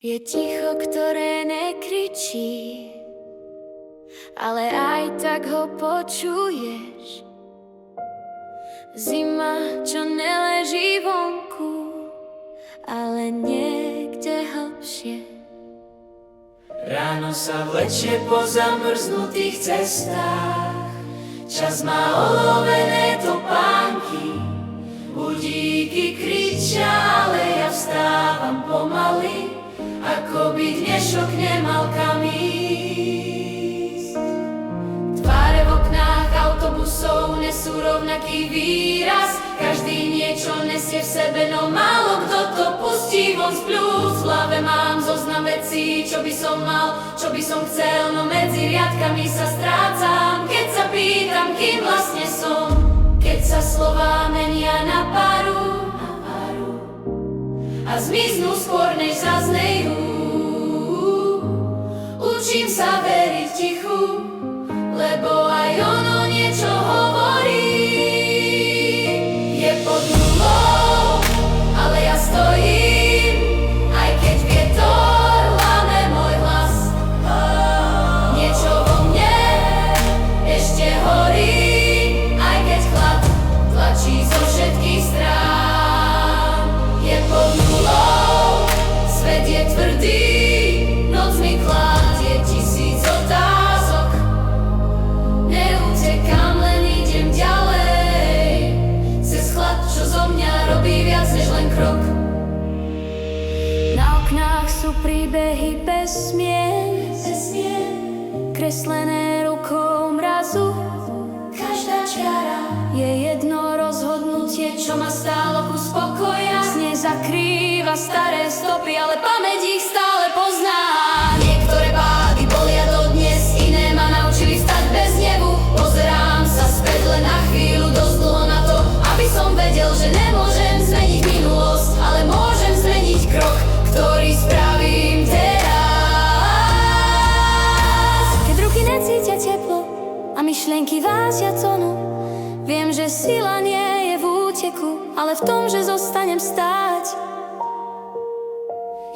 Je ticho, ktoré nekričí, ale aj tak ho počuješ. Zima, čo neleží vonku, ale niekde hlbšie. Ráno sa vlečie po zamrznutých cestách, čas má olovené topánky. Budíky kričia, ale ja vstávam pomaly, ako by dnešok nemal kam ísť. Tváre v oknách autobusov nesú rovnaký výraz, každý niečo nesie v sebe, no málo kto to pustí von z pľúc. V hlave mám zoznam vecí, čo by som mal, čo by som chcel, no medzi riadkami sa strácam, keď sa pýtam, kým vlastne som. Keď sa slová menia na páru a zmiznú skôr, než zaznejú. Učím sa veriť tichu, lebo aj ono niečo hovorí. Je pod nulou, ale ja stojím, aj keď vietor láme môj hlas. Niečo vo mne ešte horí, aj keď chlad tlačí zo všetkých strán. Je pod nulou, svet je tvrdý, noc mi kladie tisíc otázok. Neutekám, len idem ďalej, cez chlad, čo zo mňa robí viac než len krok. Na oknách sú príbehy bez zmien, kreslené rukou mrazu. Každá čiara Je jedno rozhodnutie, čo ma stálo kus pokoja. Nezakrýva staré stopy, ale pamäť ich stále pozná. Niektoré pády bolia dodnes, iné ma naučili vstať bez hnevu. Pozerám sa späť len na chvíľu, dosť dlho na to, aby som vedel, že nemôžem zmeniť minulosť, ale môžem zmeniť krok, ktorý spravím teraz. Keď ruky necítia teplo a myšlienky vážia tonu, viem, že sila nie je v úteku, ale v tom, že zostanem stáť.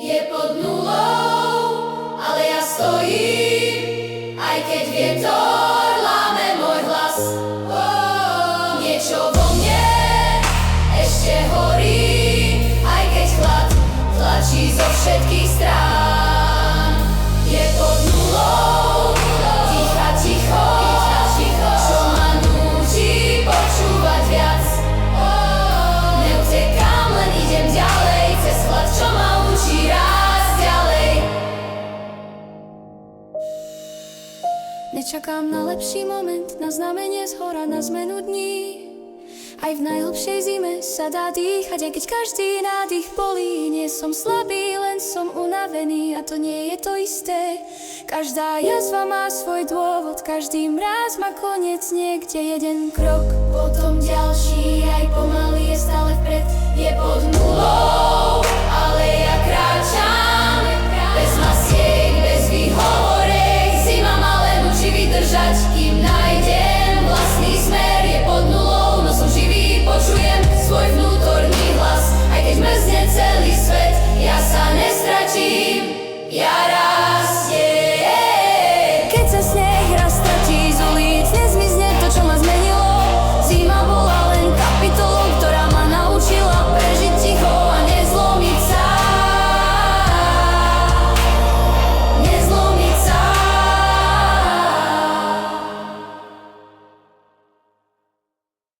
je pod nulou, ale ja stojím, aj keď vietor láme môj hlas. Niečo vo mne ešte horí, aj keď chlad tlačí zo všetkých strán. Je pod nulou, ticha ticho, čo ma núti počúvať viac. Neutekám, len idem ďalej, cez chlad, čo ma učí rásť ďalej. Nečakám na lepší moment, na znamenie zhora, na zmenu dní. Aj v najhlbšej zime sa dá dýchať, aj keď každý nádych bolí. Nie som slabý, len som unavený a to nie je to isté. Každá jazva má svoj dôvod, každý mráz má koniec, niekde jeden krok. Potom ďalší, aj pomaly je stále vpred. Je pod nulou,